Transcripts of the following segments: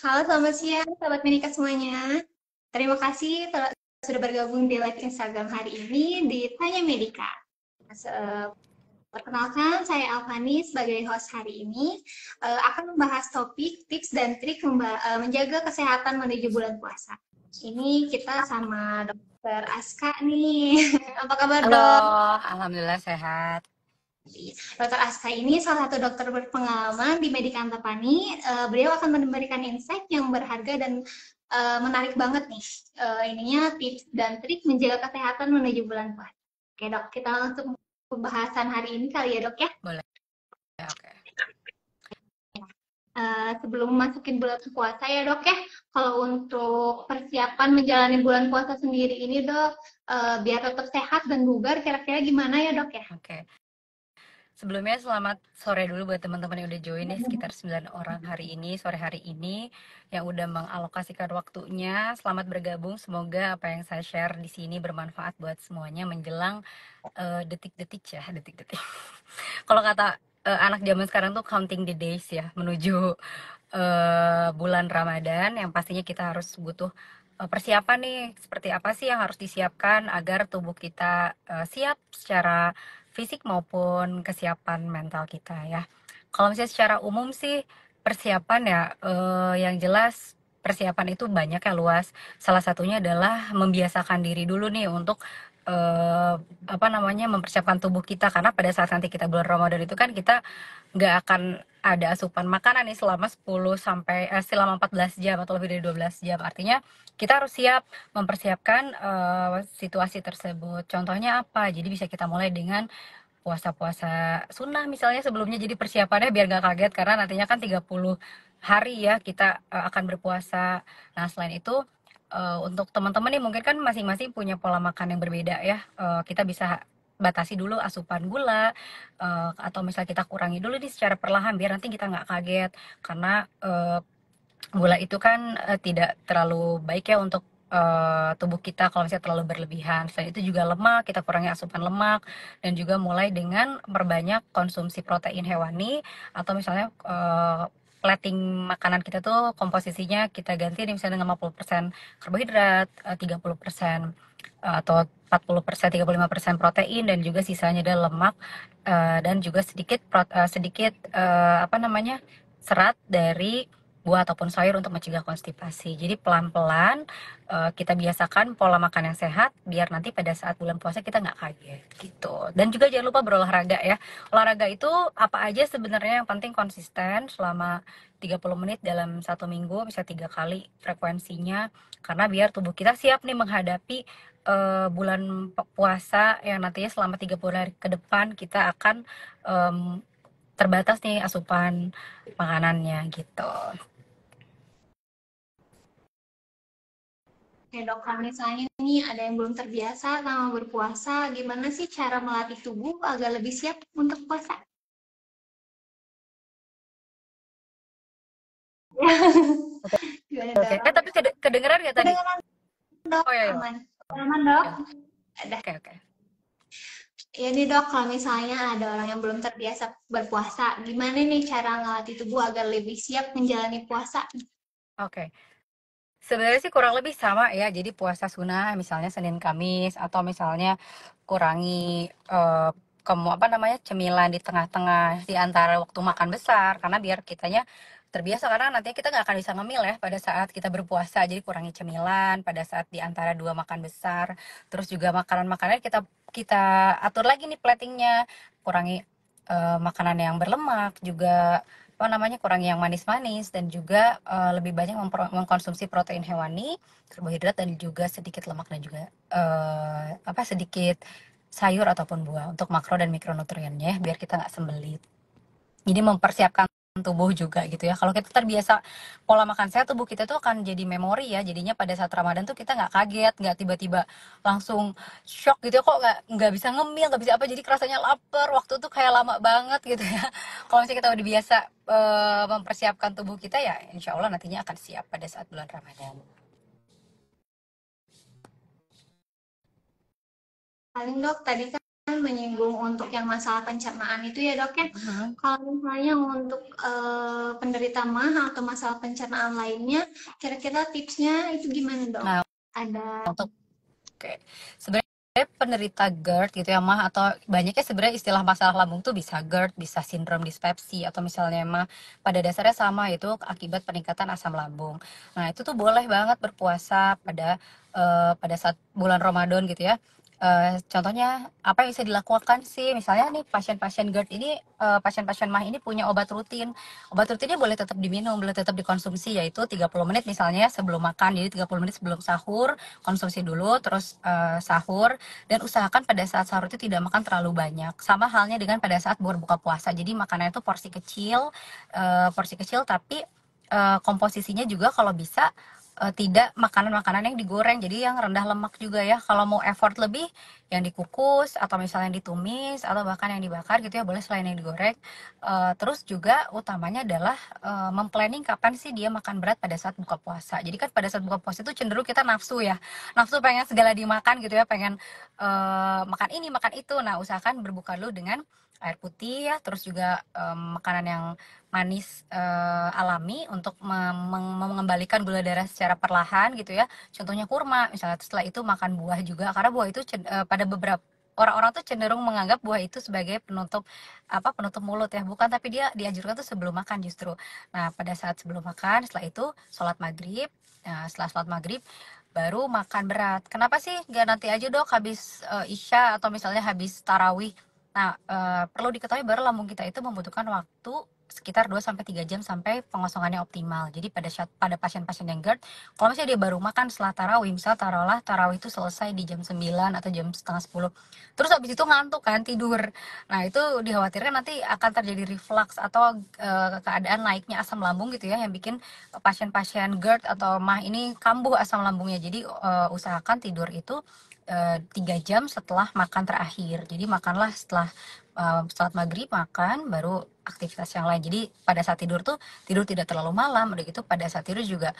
Halo, selamat siang, sahabat Medika semuanya. Terima kasih sudah bergabung di live Instagram hari ini di Tanya Medika. Perkenalkan, saya Alfani sebagai host hari ini akan membahas topik tips dan trik menjaga kesehatan menuju bulan puasa. Ini kita sama Dokter Aska nih. Apa kabar, Halo, Dok? alhamdulillah sehat. Dokter Aska ini salah satu dokter berpengalaman di Medika Antapani. Beliau akan memberikan insight yang berharga dan menarik banget nih. Ininya tips dan trik menjaga kesehatan menuju bulan puasa. Oke dok, kita langsung pembahasan hari ini kali ya dok ya. Boleh, ya, oke. Sebelum masukin bulan puasa ya dok ya, kalau untuk persiapan menjalani bulan puasa sendiri ini dok, biar tetap sehat dan bugar, kira-kira gimana ya dok ya? Oke. Sebelumnya selamat sore dulu buat teman-teman yang udah join nih, sekitar 9 orang hari ini, sore hari ini, yang udah mengalokasikan waktunya. Selamat bergabung, semoga apa yang saya share di sini bermanfaat buat semuanya menjelang detik-detik ya, detik-detik. Kalau kata anak zaman sekarang tuh counting the days ya, menuju bulan Ramadan, yang pastinya kita harus butuh persiapan nih, seperti apa sih yang harus disiapkan agar tubuh kita siap secara fisik maupun kesiapan mental kita ya. Kalau misalnya secara umum sih persiapan ya, yang jelas persiapan itu banyak ya, luas. Salah satunya adalah membiasakan diri dulu nih untuk mempersiapkan tubuh kita, karena pada saat nanti kita bulan Ramadan itu kan kita nggak akan ada asupan makanan nih selama 14 jam atau lebih dari 12 jam. Artinya kita harus siap mempersiapkan situasi tersebut. Contohnya apa? Jadi bisa kita mulai dengan puasa-puasa sunnah misalnya sebelumnya, jadi persiapannya biar nggak kaget, karena nantinya kan 30 hari ya kita akan berpuasa. Nah selain itu untuk teman-teman nih mungkin kan masing-masing punya pola makan yang berbeda ya. Kita bisa batasi dulu asupan gula, atau misalnya kita kurangi dulu nih secara perlahan biar nanti kita nggak kaget, karena gula itu kan tidak terlalu baik ya untuk tubuh kita kalau misalnya terlalu berlebihan. Selain itu juga lemak, kita kurangi asupan lemak, dan juga mulai dengan memperbanyak konsumsi protein hewani, atau misalnya plating makanan kita tuh komposisinya kita ganti nih, misalnya 50% karbohidrat, 30% atau 40%, 35% protein, dan juga sisanya adalah lemak, dan juga sedikit serat dari buah ataupun sayur untuk mencegah konstipasi. Jadi pelan-pelan kita biasakan pola makan yang sehat biar nanti pada saat bulan puasa kita nggak kaget gitu. Dan juga jangan lupa berolahraga ya. Olahraga itu apa aja sebenarnya, yang penting konsisten selama 30 menit dalam 1 minggu, bisa 3 kali frekuensinya, karena biar tubuh kita siap nih menghadapi bulan puasa yang nantinya selama 30 hari ke depan kita akan terbatas nih asupan makanannya gitu. Oke dok, kalau misalnya nih ada yang belum terbiasa sama berpuasa, gimana sih cara melatih tubuh agar lebih siap untuk puasa? Gimana Oke. dok? Tapi kedengeran nggak tadi? Kedengeran dok, Oh ya, ya. aman. Aman dok? Ya. Ada. Oke, oke. Ya nih dok, kalau misalnya ada orang yang belum terbiasa berpuasa, gimana nih cara ngelatih tubuh agar lebih siap menjalani puasa? Oke. Sebenarnya sih kurang lebih sama ya. Jadi puasa sunnah misalnya Senin Kamis, atau misalnya kurangi cemilan di tengah-tengah di antara waktu makan besar, karena biar kitanya terbiasa, karena nantinya kita nggak akan bisa ngemil ya pada saat kita berpuasa. Jadi kurangi cemilan pada saat di antara dua makan besar. Terus juga makanan-makanan kita kita atur lagi nih platingnya, kurangi makanan yang berlemak, juga kurangi yang manis-manis, dan juga lebih banyak mengkonsumsi protein hewani, karbohidrat, dan juga sedikit lemak, dan juga sedikit sayur ataupun buah untuk makro dan mikronutriennya, biar kita nggak sembelit. Jadi mempersiapkan tubuh juga gitu ya. Kalau kita terbiasa pola makan sehat, tubuh kita tuh akan jadi memori ya. Jadinya pada saat Ramadan tuh kita nggak kaget, nggak tiba-tiba langsung shock gitu ya, kok nggak bisa ngemil, nggak bisa apa. Jadi rasanya lapar, waktu tuh kayak lama banget gitu ya. Kalau misalnya kita udah biasa mempersiapkan tubuh kita, ya insya Allah nantinya akan siap pada saat bulan Ramadan. Paling dok, tadi kan menyinggung untuk yang masalah pencernaan itu ya dok ya. Kalau misalnya untuk penderita MAH atau masalah pencernaan lainnya, kira-kira tipsnya itu gimana dok? Nah, Ada. Oke, sebenarnya penderita GERD gitu ya mah, atau banyaknya sebenarnya istilah masalah lambung tuh bisa GERD, bisa sindrom dispepsi, atau misalnya mah pada dasarnya sama, itu akibat peningkatan asam lambung. Nah itu tuh boleh banget berpuasa pada saat bulan Ramadan gitu ya. Contohnya apa yang bisa dilakukan sih, misalnya nih pasien-pasien GERD ini, pasien-pasien mah ini punya obat rutin. Obat rutinnya boleh tetap diminum, boleh tetap dikonsumsi, yaitu 30 menit misalnya sebelum makan, jadi 30 menit sebelum sahur konsumsi dulu, terus sahur, dan usahakan pada saat sahur itu tidak makan terlalu banyak. Sama halnya dengan pada saat berbuka puasa, jadi makanannya itu porsi kecil tapi komposisinya juga kalau bisa tidak makanan-makanan yang digoreng, jadi yang rendah lemak juga ya. Kalau mau effort lebih, yang dikukus atau misalnya yang ditumis atau bahkan yang dibakar gitu ya, boleh selain yang digoreng. Terus juga utamanya adalah memplanning kapan sih dia makan berat pada saat buka puasa. Jadi kan pada saat buka puasa itu cenderung kita nafsu ya, nafsu pengen segala dimakan gitu ya, pengen makan ini makan itu. Nah usahakan berbuka dulu dengan air putih ya, terus juga makanan yang manis alami untuk mengembalikan gula darah secara perlahan gitu ya. Contohnya kurma misalnya. Setelah itu makan buah juga, karena buah itu pada beberapa orang-orang tuh cenderung menganggap buah itu sebagai penutup mulut ya, bukan, tapi dia dianjurkan tuh sebelum makan justru. Nah pada saat sebelum makan, setelah itu sholat maghrib. Nah, setelah sholat maghrib baru makan berat. Kenapa sih nggak nanti aja dok habis isya atau misalnya habis tarawih? Nah, perlu diketahui bahwa lambung kita itu membutuhkan waktu sekitar 2-3 jam sampai pengosongannya optimal. Jadi pada pasien-pasien yang GERD, kalau misalnya dia baru makan setelah tarawih, misalnya taruhlah tarawih itu selesai di jam 9 atau jam setengah 10, terus habis itu ngantuk kan, tidur. Nah, itu dikhawatirkan nanti akan terjadi reflux atau keadaan naiknya asam lambung gitu ya, yang bikin pasien-pasien GERD atau MAH ini kambuh asam lambungnya. Jadi usahakan tidur itu 3 jam setelah makan terakhir. Jadi makanlah setelah saat maghrib, makan baru aktivitas yang lain. Jadi pada saat tidur tuh tidur tidak terlalu malam. Udah gitu pada saat tidur juga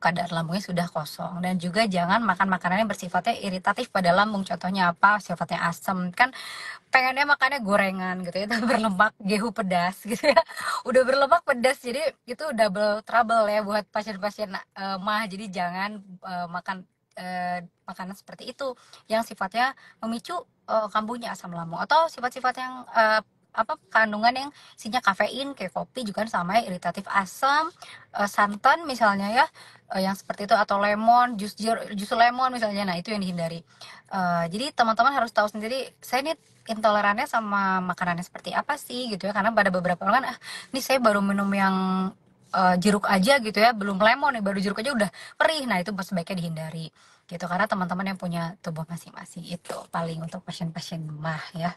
keadaan lambungnya sudah kosong. Dan juga jangan makan makanan yang bersifatnya iritatif pada lambung. Contohnya apa? Sifatnya asam. Kan pengennya makannya gorengan gitu ya, itu berlemak, gehu pedas gitu ya. Udah berlemak pedas, jadi itu double trouble ya buat pasien-pasien mah. Jadi jangan makan makanan seperti itu yang sifatnya memicu kambuhnya asam lambung, atau sifat-sifat yang kandungan yang isinya kafein kayak kopi juga sama ya, iritatif asam, santan misalnya ya, yang seperti itu, atau lemon, jus lemon misalnya. Nah itu yang dihindari. Jadi teman-teman harus tahu sendiri, saya ini intolerannya sama makanannya seperti apa sih gitu ya, karena pada beberapa orang kan ini saya baru minum yang jeruk aja gitu ya, belum lemon nih, baru jeruk aja udah perih. Nah itu sebaiknya dihindari gitu, karena teman-teman yang punya tubuh masing-masing. Itu paling untuk pasien-pasien mah ya.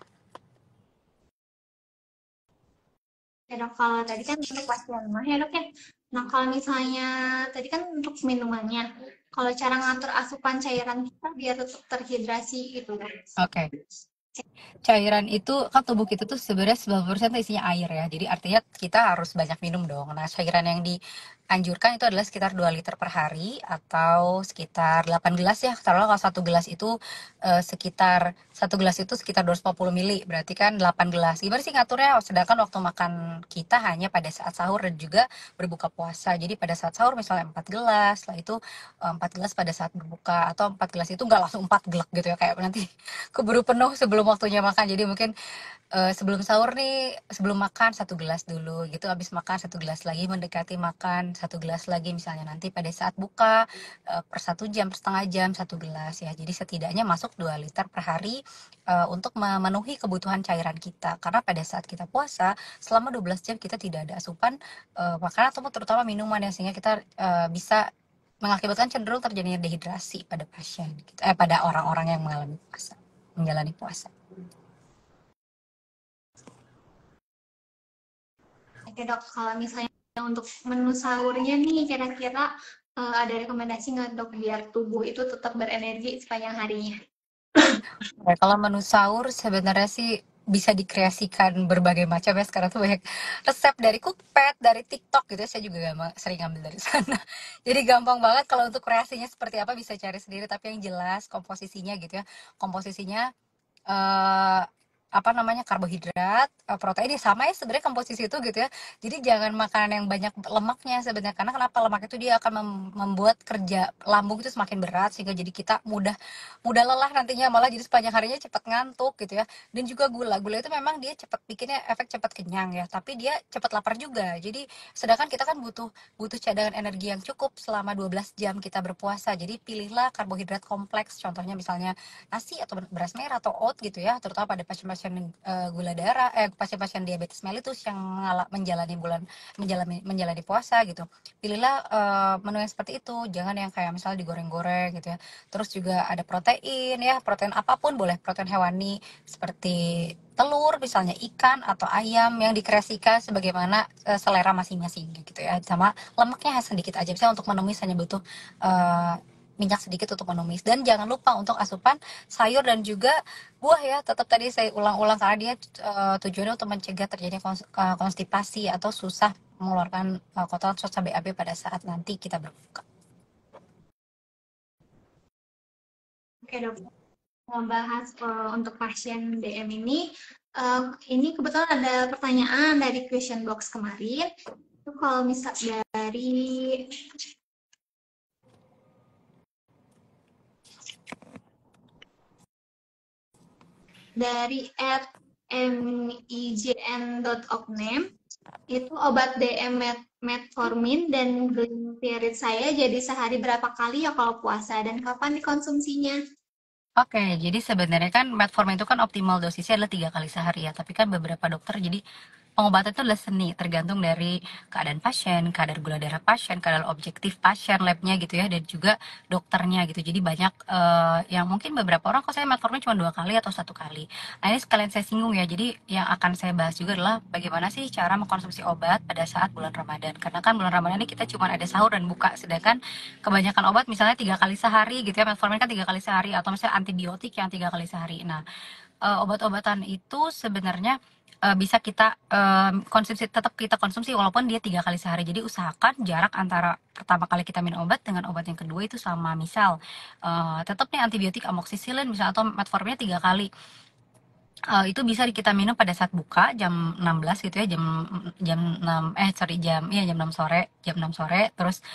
Ya dok, kalau tadi kan untuk pasien mah ya dok ya. Nah kalau misalnya tadi kan untuk minumannya, kalau cara ngatur asupan cairan kita biar tetap terhidrasi gitu dok. Oke. Cairan itu kan tubuh kita tuh sebenarnya 90% tuh isinya air ya. Jadi artinya kita harus banyak minum dong. Nah, cairan yang dianjurkan itu adalah sekitar 2 liter per hari atau sekitar 8 gelas ya. Taruhlah kalau satu gelas itu satu gelas itu sekitar 250 mili, berarti kan 8 gelas. Gimana sih ngaturnya? Sedangkan waktu makan kita hanya pada saat sahur dan juga berbuka puasa. Jadi pada saat sahur misalnya 4 gelas, setelah itu 4 gelas pada saat berbuka, atau 4 gelas itu nggak langsung 4 glek gitu ya, kayak nanti keburu penuh sebelum waktunya makan. Jadi mungkin sebelum sahur nih, sebelum makan 1 gelas dulu gitu, habis makan 1 gelas lagi, mendekati makan 1 gelas lagi misalnya, nanti pada saat buka per 1 jam, per setengah jam 1 gelas ya. Jadi setidaknya masuk 2 liter per hari untuk memenuhi kebutuhan cairan kita, karena pada saat kita puasa selama 12 jam kita tidak ada asupan makanan atau terutama minuman ya, sehingga kita bisa mengakibatkan cenderung terjadinya dehidrasi pada pasien gitu, pada orang-orang yang menjalani puasa. Oke dok, kalau misalnya untuk menu sahurnya nih kira-kira ada rekomendasi nggak dok biar tubuh itu tetap berenergi sepanjang harinya? Nah, kalau menu sahur sebenarnya sih bisa dikreasikan berbagai macam ya. Sekarang tuh banyak resep dari Cookpad, dari TikTok gitu ya. Saya juga sering ambil dari sana. Jadi gampang banget kalau untuk kreasinya seperti apa bisa cari sendiri. Tapi yang jelas komposisinya gitu ya. Komposisinya eh, apa namanya, karbohidrat, protein ya sama ya sebenarnya komposisi itu gitu ya. Jadi jangan makanan yang banyak lemaknya sebenarnya, karena kenapa, lemak itu dia akan membuat kerja lambung itu semakin berat, sehingga jadi kita mudah mudah lelah nantinya, malah jadi sepanjang harinya cepat ngantuk gitu ya. Dan juga gula itu memang dia cepat bikinnya efek cepat kenyang ya, tapi dia cepat lapar juga. Jadi sedangkan kita kan butuh butuh cadangan energi yang cukup selama 12 jam kita berpuasa. Jadi pilihlah karbohidrat kompleks, contohnya misalnya nasi atau beras merah atau oat gitu ya, terutama pada pasien-pasien gula darah, pasien-pasien diabetes mellitus yang menjalani menjalani puasa gitu. Pilihlah menu yang seperti itu, jangan yang kayak misalnya digoreng-goreng gitu ya. Terus juga ada protein ya, protein apapun boleh, protein hewani seperti telur misalnya, ikan atau ayam yang dikreasikan sebagaimana selera masing-masing gitu ya. Sama lemaknya sedikit aja, misalnya untuk menumis hanya butuh eh, minyak sedikit untuk menumis. Dan jangan lupa untuk asupan sayur dan juga buah ya, tetap tadi saya ulang-ulang karena dia tujuannya untuk mencegah terjadinya konstipasi atau susah mengeluarkan kotoran susah BAB pada saat nanti kita berbuka. Oke dok, membahas untuk pasien DM ini kebetulan ada pertanyaan dari question box kemarin. Itu kalau misal dari @mijn.okname, itu obat DM metformin dan glimepiride saya jadi sehari berapa kali ya kalau puasa, dan kapan dikonsumsinya? Oke, jadi sebenarnya kan metformin itu kan optimal dosisnya adalah 3 kali sehari ya. Tapi kan beberapa dokter jadi pengobatan itu adalah seni, tergantung dari keadaan pasien, kadar gula darah pasien, kadar objektif pasien, labnya gitu ya, dan juga dokternya gitu. Jadi banyak yang mungkin beberapa orang kok saya metformin cuma 2 kali atau 1 kali. Nah ini sekalian saya singgung ya. Jadi yang akan saya bahas juga adalah bagaimana sih cara mengkonsumsi obat pada saat bulan Ramadan. Karena kan bulan Ramadan ini kita cuma ada sahur dan buka, sedangkan kebanyakan obat misalnya 3 kali sehari gitu ya, metformin kan 3 kali sehari, atau misalnya antibiotik yang 3 kali sehari. Nah obat-obatan itu sebenarnya bisa kita konsumsi, tetap kita konsumsi walaupun dia 3 kali sehari. Jadi usahakan jarak antara pertama kali kita minum obat dengan obat yang kedua itu sama. Misal tetap nih antibiotik amoxicillin misalnya atau metforminnya 3 kali, itu bisa kita minum pada saat buka jam 16 gitu ya, jam jam 6 jam 6 sore, terus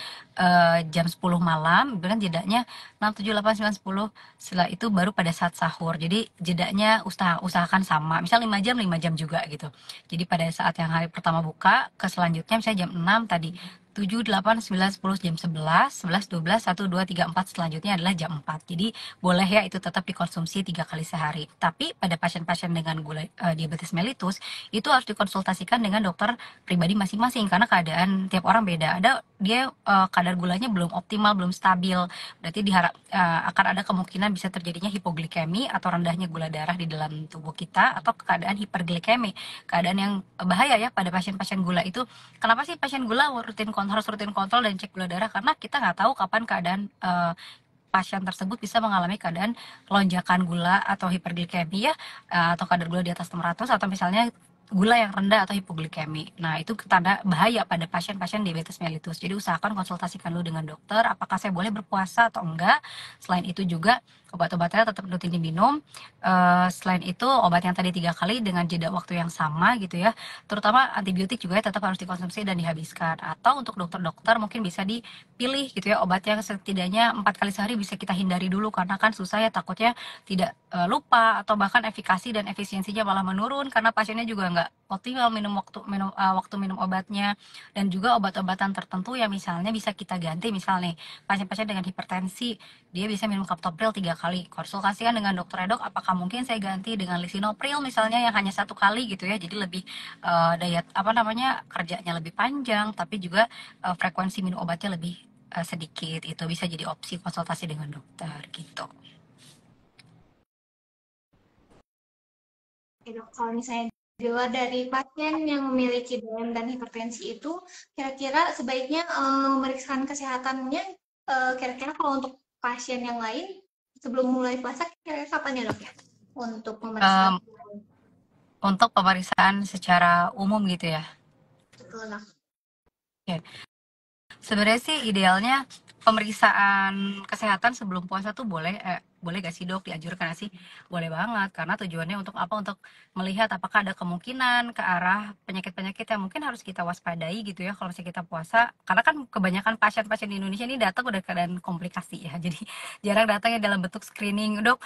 jam 10 malam, itu kan jedanya 6, 7, 8, 9, 10. Setelah itu baru pada saat sahur. Jadi jedanya usahakan sama. Misal 5 jam, 5 jam juga gitu. Jadi pada saat yang hari pertama buka ke selanjutnya misalnya jam 6 tadi, 7, 8, 9, 10, jam 11, 11, 12, 1, 2, 3, 4, selanjutnya adalah jam 4. Jadi boleh ya itu tetap dikonsumsi 3 kali sehari. Tapi pada pasien-pasien dengan diabetes mellitus itu harus dikonsultasikan dengan dokter pribadi masing-masing, karena keadaan tiap orang beda. Ada dia kadar gulanya belum optimal, belum stabil, berarti akan ada kemungkinan bisa terjadinya hipoglikemi atau rendahnya gula darah di dalam tubuh kita, atau keadaan hiperglikemi, keadaan yang bahaya ya pada pasien-pasien gula itu. Kenapa sih pasien gula harus rutin kontrol dan cek gula darah? Karena kita nggak tahu kapan keadaan pasien tersebut bisa mengalami keadaan lonjakan gula atau hiperglikemi ya, atau kadar gula di atas 600, atau misalnya gula yang rendah atau hipoglikemi. Nah, itu tanda bahaya pada pasien-pasien diabetes mellitus. Jadi usahakan konsultasikan dulu dengan dokter, apakah saya boleh berpuasa atau enggak. Selain itu juga obat-obatnya tetap rutin diminum. Selain itu obat yang tadi 3 kali dengan jeda waktu yang sama gitu ya. Terutama antibiotik juga tetap harus dikonsumsi dan dihabiskan. Atau untuk dokter-dokter mungkin bisa dipilih gitu ya, obat yang setidaknya 4 kali sehari bisa kita hindari dulu, karena kan susah ya, takutnya tidak lupa atau bahkan efikasi dan efisiensinya malah menurun karena pasiennya juga nggak optimal waktu minum obatnya. Dan juga obat-obatan tertentu yang misalnya bisa kita ganti, misalnya pasien-pasien dengan hipertensi dia bisa minum captopril 3 kali, konsultasikan dengan dokter dok apakah mungkin saya ganti dengan lisinopril misalnya yang hanya 1 kali gitu ya, jadi lebih daya kerjanya lebih panjang, tapi juga frekuensi minum obatnya lebih sedikit. Itu bisa jadi opsi konsultasi dengan dokter gitu. Oke dok, kalau misalnya di luar dari pasien yang memiliki DM dan hipertensi itu, kira-kira sebaiknya memeriksakan kesehatannya, kira-kira kalau untuk pasien yang lain sebelum mulai puasa, kira-kira kapan ya dok ya? Untuk memeriksakan Untuk pemeriksaan secara umum gitu ya. betul dok. Oke. Sebenarnya sih idealnya pemeriksaan kesehatan sebelum puasa tuh boleh, boleh gak sih dok, dianjurkan gak sih? Boleh banget, karena tujuannya untuk apa? Untuk melihat apakah ada kemungkinan ke arah penyakit-penyakit yang mungkin harus kita waspadai gitu ya kalau misalnya kita puasa. Karena kan kebanyakan pasien-pasien di Indonesia ini datang udah keadaan komplikasi ya, jadi jarang datangnya dalam bentuk screening. Dok,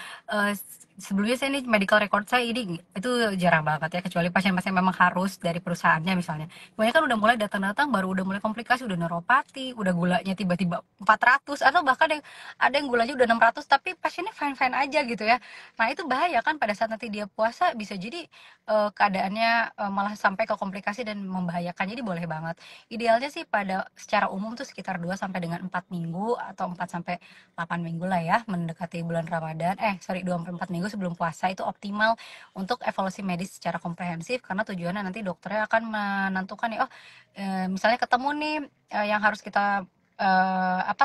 sebelumnya saya ini medical record saya ini itu jarang banget ya, kecuali pasien-pasien memang harus dari perusahaannya misalnya. Kebanyakan udah mulai datang-datang baru udah mulai komplikasi, udah neuropati, udah gulanya tiba-tiba 400, atau bahkan ada yang gulanya udah 600 tapi pasiennya fine-fine aja gitu ya. Nah itu bahaya kan, pada saat nanti dia puasa bisa jadi keadaannya malah sampai ke komplikasi dan membahayakan. Jadi boleh banget. Idealnya sih pada secara umum tuh sekitar 2 sampai dengan 4 minggu atau 4 sampai 8 minggu lah ya, mendekati bulan Ramadan. 2 sampai 4 minggu sebelum puasa itu optimal untuk evaluasi medis secara komprehensif, karena tujuannya nanti dokternya akan menentukan nih, misalnya ketemu nih yang harus kita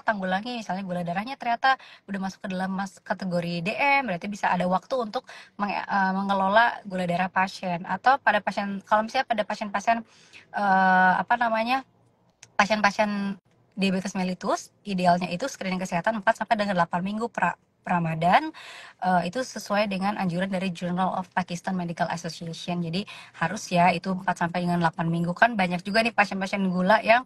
tanggulangi, misalnya gula darahnya ternyata udah masuk ke dalam kategori DM, berarti bisa ada waktu untuk mengelola gula darah pasien. Atau pada pasien, kalau misalnya pada pasien-pasien pasien-pasien diabetes mellitus, idealnya itu screening kesehatan 4 sampai dengan 8 minggu Ramadan. Itu sesuai dengan anjuran dari Journal of Pakistan Medical Association. Jadi harus ya itu 4 sampai dengan 8 minggu. Kan banyak juga nih pasien-pasien gula yang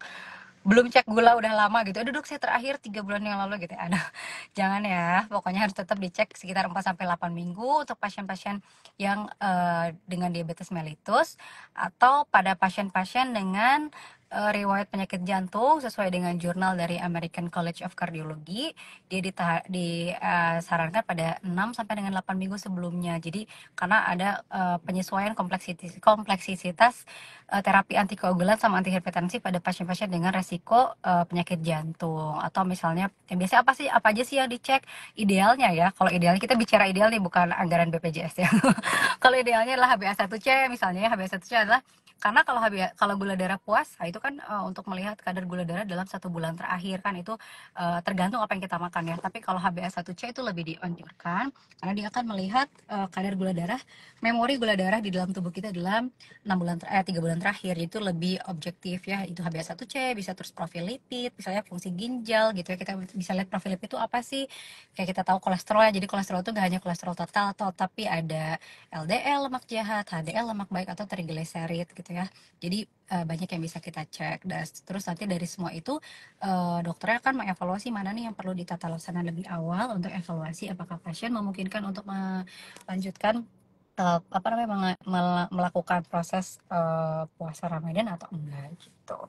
belum cek gula udah lama gitu. Aduh dok, saya terakhir 3 bulan yang lalu gitu. Aduh, jangan ya. Pokoknya harus tetap dicek sekitar 4 sampai 8 minggu untuk pasien-pasien yang dengan diabetes mellitus, atau pada pasien-pasien dengan riwayat penyakit jantung sesuai dengan jurnal dari American College of Cardiology. Dia disarankan pada 6 sampai dengan 8 minggu sebelumnya. Jadi karena ada penyesuaian kompleksitas terapi antikoagulan sama antihipertensi pada pasien-pasien dengan resiko penyakit jantung. Atau misalnya yang biasa apa aja sih yang dicek idealnya ya. Kalau idealnya, kita bicara ideal nih, bukan anggaran BPJS ya. Kalau idealnya adalah HbA1c, misalnya HbA1c adalah, karena kalau gula darah puasa itu kan untuk melihat kadar gula darah dalam 1 bulan terakhir kan, itu tergantung apa yang kita makan ya. Tapi kalau HbA1c itu lebih dianjurkan karena dia akan melihat kadar gula darah, memori gula darah di dalam tubuh kita dalam 3 bulan terakhir. Itu lebih objektif ya. Itu HbA1c, bisa terus profil lipid, misalnya fungsi ginjal gitu ya. Kita bisa lihat profil lipid itu apa sih. Kayak kita tahu kolesterol ya. Jadi kolesterol itu nggak hanya kolesterol total, tapi ada LDL lemak jahat, HDL lemak baik, atau trigliserid gitu ya. Jadi banyak yang bisa kita cek. Dan terus nanti dari semua itu dokternya akan mengevaluasi mana nih yang perlu ditata laksana lebih awal untuk evaluasi apakah pasien memungkinkan untuk melanjutkan melakukan proses puasa Ramadan atau enggak gitu.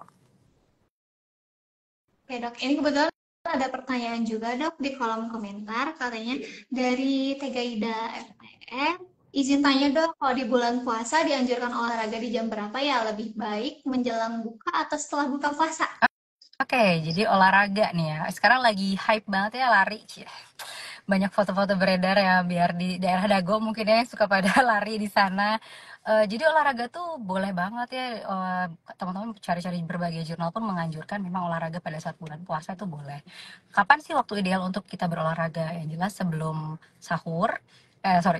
Oke dok, ini kebetulan ada pertanyaan juga dok di kolom komentar, katanya dari Tegaida FTM. Izin tanya dok, kalau di bulan puasa dianjurkan olahraga di jam berapa ya? Lebih baik menjelang buka atau setelah buka puasa? Oke, jadi olahraga nih ya. Sekarang lagi hype banget ya lari. Banyak foto-foto beredar ya, biar di daerah Dago mungkin ya yang suka pada lari di sana. Jadi olahraga tuh boleh banget ya. Teman-teman cari-cari berbagai jurnal pun menganjurkan memang olahraga pada saat bulan puasa itu boleh. Kapan sih waktu ideal untuk kita berolahraga? Yang jelas sebelum sahur.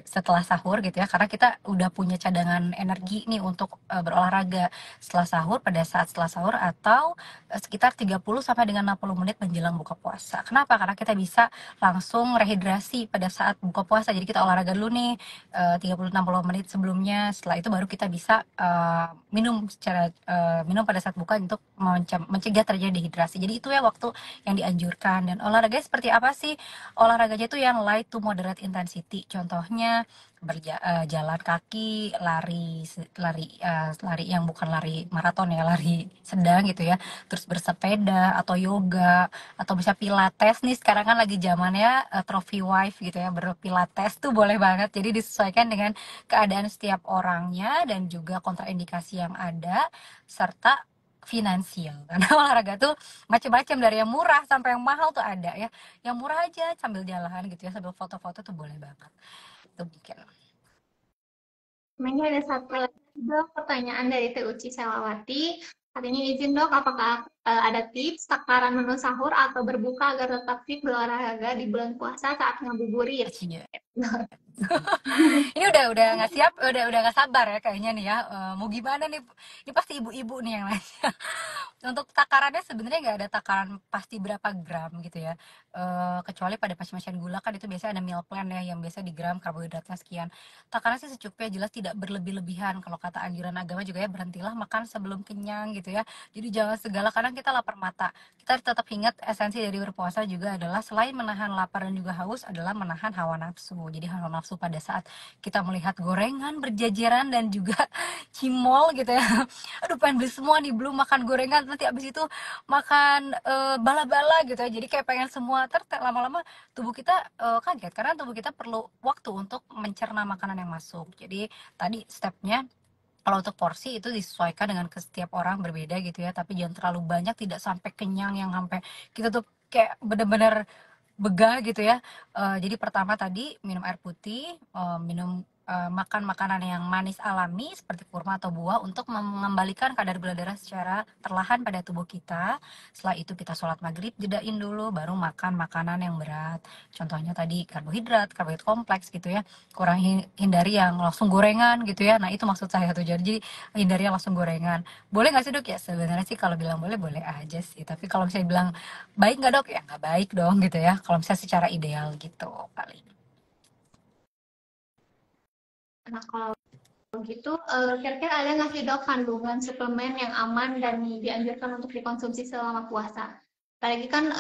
Setelah sahur gitu ya, karena kita udah punya cadangan energi nih untuk berolahraga setelah sahur, pada saat setelah sahur, atau sekitar 30 sampai dengan 60 menit menjelang buka puasa. Kenapa? Karena kita bisa langsung rehidrasi pada saat buka puasa. Jadi kita olahraga dulu nih 30-60 menit sebelumnya. Setelah itu baru kita bisa minum pada saat buka untuk mencegah terjadi dehidrasi. Jadi itu ya waktu yang dianjurkan. Dan olahraganya seperti apa sih? Olahraganya itu yang light to moderate intensity. Contohnya jalan kaki, lari yang bukan lari maraton ya, lari sedang gitu ya. Terus bersepeda atau yoga atau bisa pilates nih, sekarang kan lagi zamannya trophy wife gitu ya, berpilates tuh boleh banget. Jadi disesuaikan dengan keadaan setiap orangnya dan juga kontraindikasi yang ada serta finansial. Karena olahraga tuh macam-macam, dari yang murah sampai yang mahal tuh ada ya. Yang murah aja sambil jalan gitu ya, sambil foto-foto tuh boleh banget. Itu bikin. Ini ada satu lagi dok, pertanyaan dari Teh Uci Selawati. Katanya izin dok, apakah ada tips takaran menu sahur atau berbuka agar tetap fit berolahraga di bulan puasa saat ngabuburit? Ini udah nggak siap, udah nggak sabar ya kayaknya nih ya. Mau gimana nih? Ini pasti ibu-ibu nih yang nanya. Untuk takarannya sebenarnya nggak ada takaran pasti berapa gram gitu ya. Kecuali pada pasien-pasien gula kan itu biasanya ada meal plan ya yang biasa di gram karbohidratnya sekian. Takaran sih secukupnya, jelas tidak berlebih-lebihan. Kalau kata anjuran agama juga ya, berhentilah makan sebelum kenyang gitu ya. Jadi jangan segala, kadang kita lapar mata. Kita tetap ingat esensi dari berpuasa juga adalah selain menahan lapar dan juga haus adalah menahan hawa nafsu. Jadi hawa nafsu pada saat kita melihat gorengan berjajaran dan juga cimol gitu ya, aduh pengen beli semua nih, belum makan gorengan nanti abis itu makan bala-bala gitu ya, jadi kayak pengen semua. Lama-lama tubuh kita kaget karena tubuh kita perlu waktu untuk mencerna makanan yang masuk. Jadi tadi stepnya, kalau untuk porsi itu disesuaikan dengan ke setiap orang berbeda gitu ya, tapi jangan terlalu banyak, tidak sampai kenyang yang sampai kita tuh kayak bener-bener begah gitu ya. Jadi pertama tadi minum air putih, makan makanan yang manis alami seperti kurma atau buah untuk mengembalikan kadar gula darah secara perlahan pada tubuh kita. Setelah itu kita sholat maghrib, jedain dulu, baru makan makanan yang berat. Contohnya tadi karbohidrat kompleks gitu ya. Kurang hindari yang langsung gorengan gitu ya. Nah itu maksud saya tuh, jadi hindari yang langsung gorengan. Boleh nggak sih dok? Ya sebenarnya sih kalau bilang boleh, boleh aja sih. Tapi kalau misalnya bilang baik nggak dok, ya nggak baik dong gitu ya, kalau misalnya secara ideal gitu paling. Nah, kalau gitu, kira-kira ada nggak sih dok kandungan suplemen yang aman dan dianjurkan untuk dikonsumsi selama puasa? Apalagi kan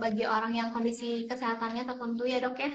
bagi orang yang kondisi kesehatannya tertentu ya dok ya.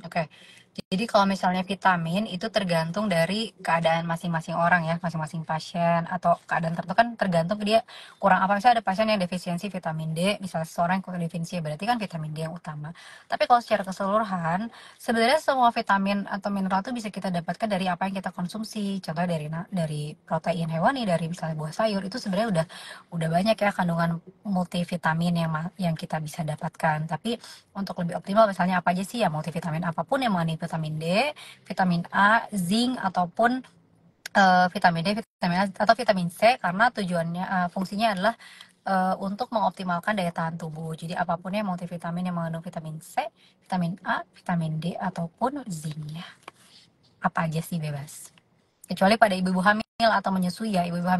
Oke. Jadi kalau misalnya vitamin itu tergantung dari keadaan masing-masing orang ya, masing-masing pasien atau keadaan tertentu kan tergantung dia kurang apa. Misalnya ada pasien yang defisiensi vitamin D, misalnya seseorang yang kurang defisiensi, berarti kan vitamin D yang utama. Tapi kalau secara keseluruhan, sebenarnya semua vitamin atau mineral itu bisa kita dapatkan dari apa yang kita konsumsi. Contohnya dari protein hewani, dari misalnya buah sayur, itu sebenarnya udah banyak ya kandungan multivitamin yang kita bisa dapatkan. Tapi untuk lebih optimal misalnya apa aja sih ya, multivitamin apapun yang mengandung vitamin D, vitamin A, zinc ataupun vitamin D, vitamin A atau vitamin C, karena tujuannya fungsinya adalah untuk mengoptimalkan daya tahan tubuh. Jadi apapun yang multivitamin yang mengandung vitamin C, vitamin A, vitamin D ataupun zinc ya. Apa aja sih bebas. Kecuali pada ibu-ibu hamil atau menyusui ya, ibu-ibu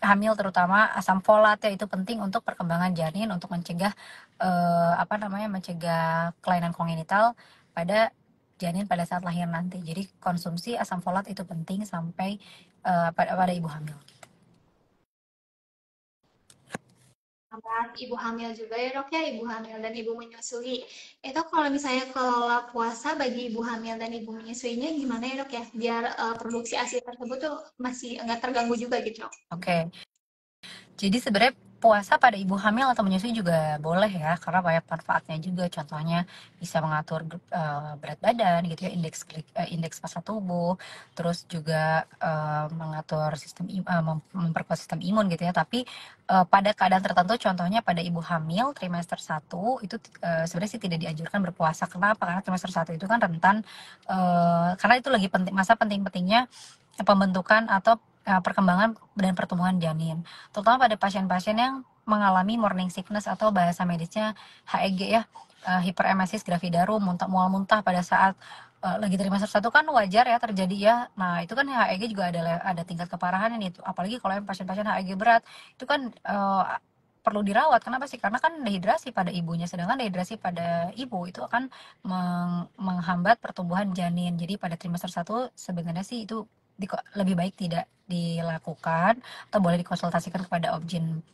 hamil terutama asam folat ya, itu penting untuk perkembangan janin, untuk mencegah mencegah kelainan kongenital pada janin pada saat lahir nanti. Jadi konsumsi asam folat itu penting sampai pada ibu hamil. Buat ibu hamil juga ya dok ya, ibu hamil dan ibu menyusui. Itu kalau misalnya kelola puasa bagi ibu hamil dan ibu menyusuinya gimana ya dok ya, biar produksi ASI tersebut tuh masih nggak terganggu juga gitu dok. Oke. Jadi sebenarnya puasa pada ibu hamil atau menyusui juga boleh ya, karena banyak manfaatnya juga. Contohnya bisa mengatur berat badan gitu ya, indeks massa tubuh, terus juga mengatur memperkuat sistem imun gitu ya. Tapi pada keadaan tertentu, contohnya pada ibu hamil trimester 1 itu sebenarnya sih tidak dianjurkan berpuasa. Kenapa? Karena trimester 1 itu kan rentan, karena itu lagi masa penting-pentingnya pembentukan atau perkembangan dan pertumbuhan janin, terutama pada pasien-pasien yang mengalami morning sickness atau bahasa medisnya HEG ya, hiperemesis gravidarum, mual muntah pada saat lagi trimester 1 kan wajar ya terjadi ya. Nah itu kan HEG juga ada tingkat keparahan ini, apalagi kalau yang pasien-pasien HEG berat itu kan perlu dirawat. Kenapa sih? Karena kan dehidrasi pada ibunya, sedangkan dehidrasi pada ibu itu akan menghambat pertumbuhan janin. Jadi pada trimester 1 sebenarnya sih itu lebih baik tidak dilakukan, atau boleh dikonsultasikan kepada objin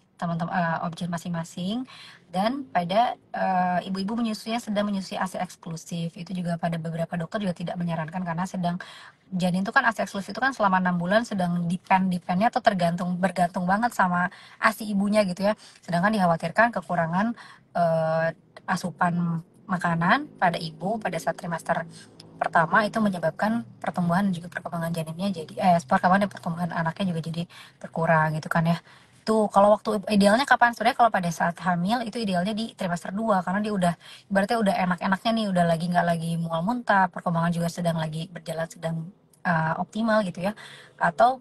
masing-masing. Dan pada ibu-ibu menyusui yang sedang menyusui ASI eksklusif, itu juga pada beberapa dokter juga tidak menyarankan, karena sedang janin itu kan ASI eksklusif itu kan selama 6 bulan sedang dependnya atau bergantung banget sama ASI ibunya gitu ya. Sedangkan dikhawatirkan kekurangan asupan makanan pada ibu pada saat trimester pertama itu menyebabkan pertumbuhan dan juga perkembangan janinnya perkembangan dan pertumbuhan anaknya juga jadi berkurang gitu kan ya. Tuh kalau waktu idealnya kapan? Sebenarnya kalau pada saat hamil itu idealnya di trimester 2, karena dia udah ibaratnya udah enak-enaknya nih, udah lagi nggak lagi mual muntah, perkembangan juga sedang lagi berjalan, sedang optimal gitu ya. Atau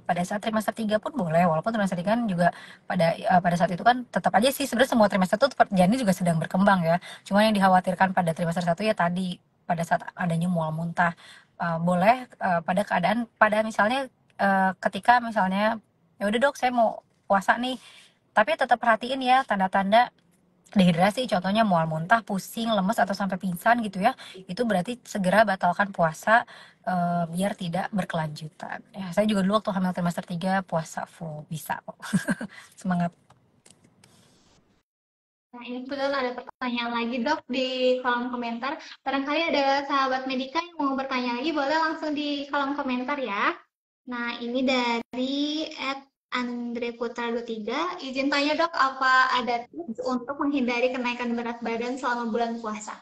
pada saat trimester 3 pun boleh, walaupun trimester 3 kan juga pada saat itu kan tetap aja sih sebenarnya semua trimester itu janin juga sedang berkembang ya. Cuma yang dikhawatirkan pada trimester 1 ya tadi, pada saat adanya mual muntah. Boleh pada misalnya ketika misalnya ya udah dok saya mau puasa nih, tapi tetap perhatiin ya tanda-tanda dehidrasi, contohnya mual muntah, pusing, lemes atau sampai pingsan gitu ya. Itu berarti segera batalkan puasa biar tidak berkelanjutan. Ya, saya juga dulu waktu hamil trimester 3 puasa full bisa kok. Semangat. Nah, ini kebetulan ada pertanyaan lagi dok di kolom komentar. Barangkali ada sahabat Medika yang mau bertanya lagi, boleh langsung di kolom komentar ya. Nah, ini dari Andre Putra 23. Izin tanya dok, apa ada tips untuk menghindari kenaikan berat badan selama bulan puasa?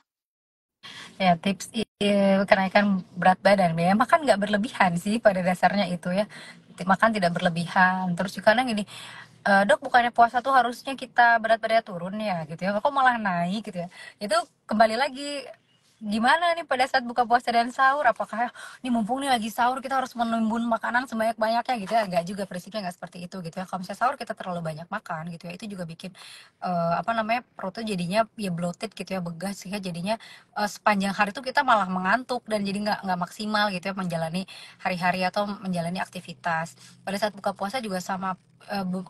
Ya, tips kenaikan berat badan ya, makan nggak berlebihan sih pada dasarnya itu ya. Makan tidak berlebihan. Terus juga kadang gini, dok bukannya puasa tuh harusnya kita berat badannya turun ya gitu ya, kok malah naik gitu ya. Itu kembali lagi gimana nih pada saat buka puasa dan sahur, apakah nih mumpung nih lagi sahur kita harus menimbun makanan sebanyak-banyaknya gitu ya, enggak juga, prinsipnya nggak seperti itu gitu ya. Kalau misalnya sahur kita terlalu banyak makan gitu ya, itu juga bikin apa namanya, perutnya jadinya ya bloated gitu ya, begas sehingga jadinya sepanjang hari itu kita malah mengantuk dan jadi nggak maksimal gitu ya menjalani hari-hari atau menjalani aktivitas. Pada saat buka puasa juga sama,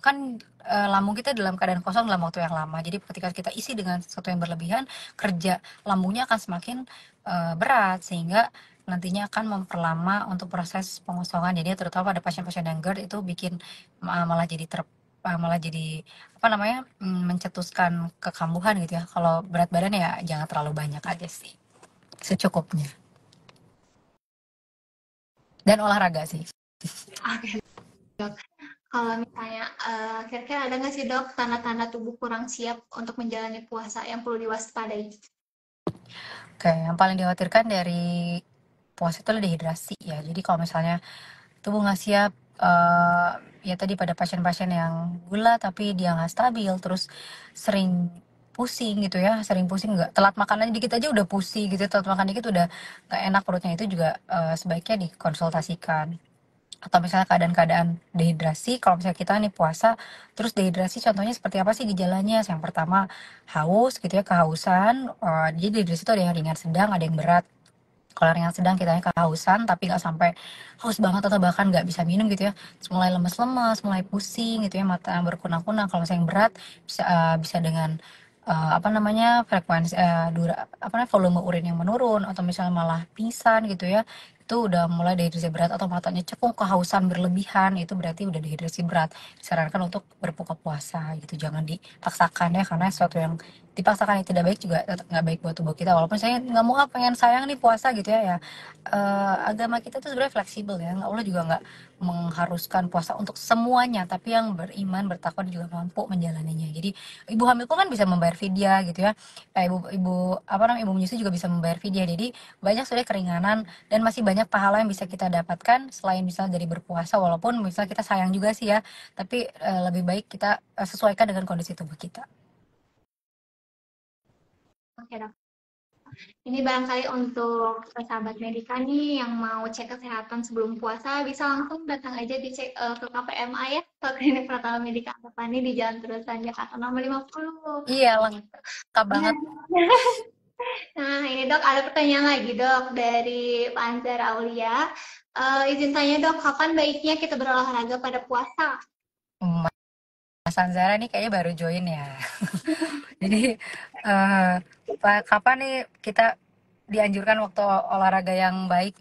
kan lambung kita dalam keadaan kosong dalam waktu yang lama. Jadi ketika kita isi dengan sesuatu yang berlebihan, kerja lambungnya akan semakin berat sehingga nantinya akan memperlama untuk proses pengosongan. Jadi terutama pada pasien-pasien yang GERD itu bikin malah jadi apa namanya, mencetuskan kekambuhan gitu ya. Kalau berat badan ya jangan terlalu banyak aja sih, secukupnya. Dan olahraga sih. Oke dok, kalau misalnya kira-kira ada nggak sih dok tanda-tanda tubuh kurang siap untuk menjalani puasa yang perlu diwaspadai? Oke, yang paling dikhawatirkan dari puasa itu adalah dehidrasi ya. Jadi kalau misalnya tubuh nggak siap, ya tadi pada pasien-pasien yang gula tapi dia nggak stabil, terus sering pusing gitu ya, sering pusing, nggak telat makan aja dikit aja udah pusing gitu, telat makan dikit udah nggak enak perutnya, itu juga sebaiknya dikonsultasikan. Atau misalnya keadaan-keadaan dehidrasi, kalau misalnya kita nih puasa terus dehidrasi, contohnya seperti apa sih gejalanya? Yang pertama haus gitu ya, kehausan. Jadi dehidrasi itu ada yang ringan, sedang, ada yang berat. Kalau ringan sedang kitanya kehausan tapi nggak sampai haus banget atau bahkan nggak bisa minum gitu ya. Terus mulai lemes-lemes, mulai pusing gitu ya, mata berkunang-kunang. Kalau misalnya yang berat bisa dengan apa namanya, frekuensi apa namanya, volume urin yang menurun atau misalnya malah pingsan gitu ya. Itu udah mulai dehidrasi berat, atau matanya cekung, kehausan berlebihan, itu berarti udah dehidrasi berat. Disarankan untuk berbuka puasa gitu, jangan dipaksakan ya, karena sesuatu yang dipaksakan yang tidak baik juga tetap nggak baik buat tubuh kita. Walaupun saya nggak mau, pengen sayang nih puasa gitu ya, agama kita tuh sebenarnya fleksibel ya, Allah juga nggak mengharuskan puasa untuk semuanya, tapi yang beriman bertakwa juga mampu menjalaninya. Jadi ibu hamil pun kan bisa membayar fidyah gitu ya, ibu apa namanya, ibu menyusui juga bisa membayar fidyah. Jadi banyak sudah keringanan dan masih banyak pahala yang bisa kita dapatkan selain misalnya dari berpuasa. Walaupun misalnya kita sayang juga sih ya, tapi lebih baik kita sesuaikan dengan kondisi tubuh kita. Oke dok. Ini barangkali untuk sahabat Medika nih yang mau cek kesehatan sebelum puasa, bisa langsung datang aja dicek ke KPMA ya, ke Klinik Pratama Medika Antapani di Jalan Terusan Jakarta nomor 50. Iya, Gitu. lengkap banget. Nah, ini dok ada pertanyaan lagi dok dari Pak Anzar Aulia. Izin tanya dok, kapan baiknya kita berolahraga pada puasa? Mas Anzara nih kayaknya baru join ya. Jadi eh kapan nih kita dianjurkan waktu olahraga yang baik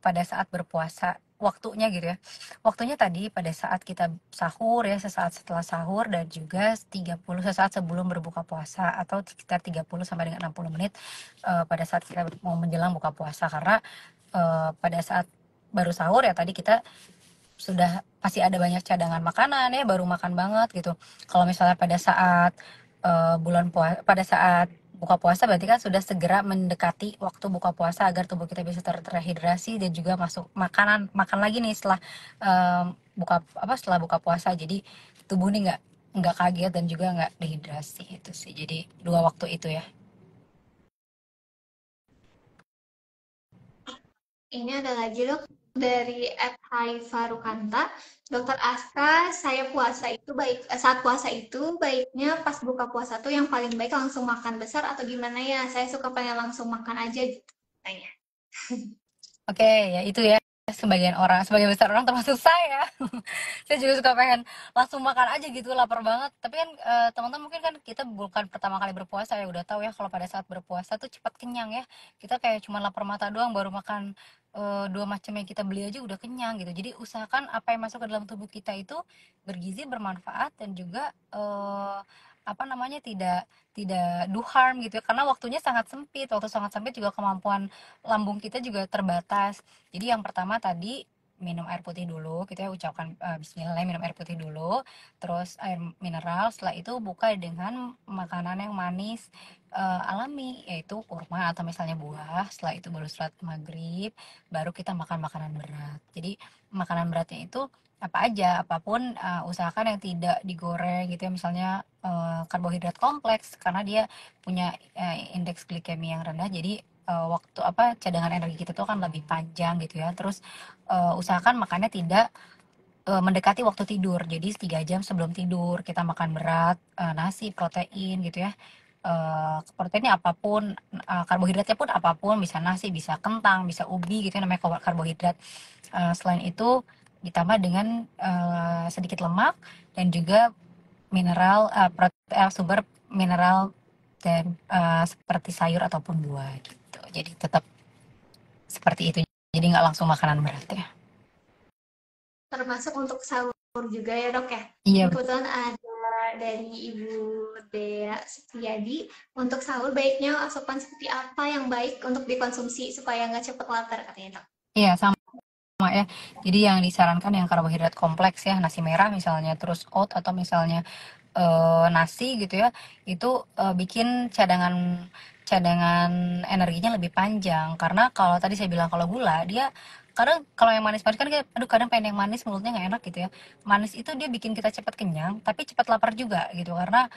pada saat berpuasa, waktunya gitu ya. Waktunya tadi pada saat kita sahur ya, sesaat setelah sahur, dan juga 30 sesaat sebelum berbuka puasa, atau sekitar 30 sampai dengan 60 menit pada saat kita mau menjelang buka puasa. Karena pada saat baru sahur ya tadi kita sudah pasti ada banyak cadangan makanan ya, baru makan banget gitu. Kalau misalnya pada saat pada saat buka puasa, berarti kan sudah segera mendekati waktu buka puasa agar tubuh kita bisa terhidrasi dan juga masuk makan lagi nih setelah setelah buka puasa. Jadi tubuh nih nggak kaget dan juga nggak dehidrasi, itu sih. Jadi dua waktu itu ya. Ini ada lagi dok dari Hai Farukanta. Dokter Aska, saya puasa itu saat puasa itu baiknya pas buka puasa tuh yang paling baik langsung makan besar atau gimana ya? Saya suka pengen langsung makan aja gitu. Tanya. Oke, ya itu ya. sebagian besar orang termasuk saya. Saya juga suka pengen langsung makan aja gitu, lapar banget. Tapi kan teman-teman mungkin kan kita bukan pertama kali berpuasa ya, udah tahu ya kalau pada saat berpuasa tuh cepat kenyang ya. Kita kayak cuma lapar mata doang baru makan dua macam yang kita beli aja udah kenyang gitu. Jadi usahakan apa yang masuk ke dalam tubuh kita itu bergizi, bermanfaat, dan juga apa namanya, tidak do harm gitu ya, karena waktunya sangat sempit. Waktu sangat sempit juga kemampuan lambung kita juga terbatas. Jadi yang pertama tadi minum air putih dulu, kita ucapkan bismillah, minum air putih dulu, terus air mineral. Setelah itu buka dengan makanan yang manis alami, yaitu kurma atau misalnya buah. Setelah itu baru sholat maghrib, baru kita makan makanan berat. Jadi makanan beratnya itu apa aja, apapun, usahakan yang tidak digoreng gitu ya, misalnya karbohidrat kompleks, karena dia punya indeks glikemi yang rendah. Jadi waktu cadangan energi kita tuh kan lebih panjang gitu ya. Terus usahakan makannya tidak mendekati waktu tidur. Jadi 3 jam sebelum tidur kita makan berat, nasi, protein gitu ya. Proteinnya apapun, karbohidratnya pun apapun, bisa nasi, bisa kentang, bisa ubi gitu ya, namanya karbohidrat. Selain itu ditambah dengan sedikit lemak dan juga mineral, sumber mineral, dan seperti sayur ataupun buah gitu. Jadi tetap seperti itu. Jadi nggak langsung makanan berat ya. Termasuk untuk sahur juga ya dok ya. Iya. Kebetulan ada dari Ibu Dea Setiadi, untuk sahur baiknya asupan seperti apa yang baik untuk dikonsumsi supaya nggak cepet lapar katanya dok. Iya, sama ya. Jadi yang disarankan yang karbohidrat kompleks ya, nasi merah misalnya, terus oat atau misalnya nasi gitu ya, itu bikin cadangan cadangan energinya lebih panjang. Karena kalau tadi saya bilang kalau gula, dia kadang kalau yang manis-manis kan kayak aduh kadang pengen yang manis, mulutnya nggak enak gitu ya. Manis itu dia bikin kita cepat kenyang tapi cepat lapar juga gitu, karena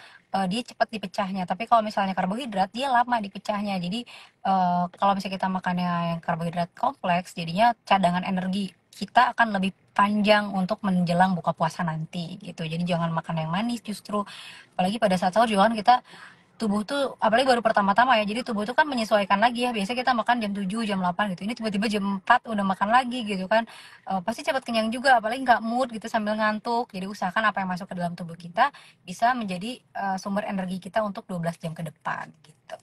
dia cepat dipecahnya. Tapi kalau misalnya karbohidrat dia lama dipecahnya. Jadi kalau misalnya kita makannya yang karbohidrat kompleks, jadinya cadangan energi kita akan lebih panjang untuk menjelang buka puasa nanti gitu. Jadi jangan makan yang manis justru. Apalagi pada saat sahur juga kan kita tubuh tuh, apalagi baru pertama-tama ya, jadi tubuh tuh kan menyesuaikan lagi ya. Biasanya kita makan jam 7 jam 8 gitu. Ini tiba-tiba jam 4 udah makan lagi gitu kan. Pasti cepat kenyang juga, apalagi nggak mood gitu sambil ngantuk. Jadi usahakan apa yang masuk ke dalam tubuh kita bisa menjadi sumber energi kita untuk 12 jam ke depan gitu.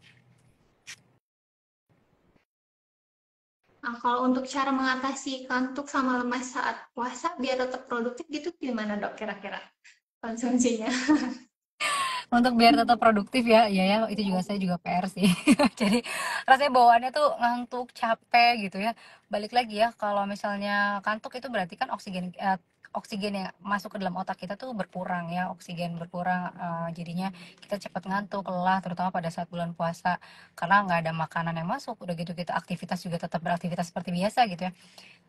Nah, kalau untuk cara mengatasi kantuk sama lemas saat puasa biar tetap produktif gitu gimana dok kira-kira konsumsinya? Untuk biar tetap produktif ya, iya ya, itu juga saya juga PR sih. Jadi rasanya bawaannya tuh ngantuk, capek gitu ya. Balik lagi ya, kalau misalnya kantuk itu berarti kan oksigen yang masuk ke dalam otak kita tuh berkurang ya, oksigen berkurang, jadinya kita cepat ngantuk, lelah, terutama pada saat bulan puasa karena nggak ada makanan yang masuk. Udah gitu kita aktivitas juga tetap beraktivitas seperti biasa gitu ya.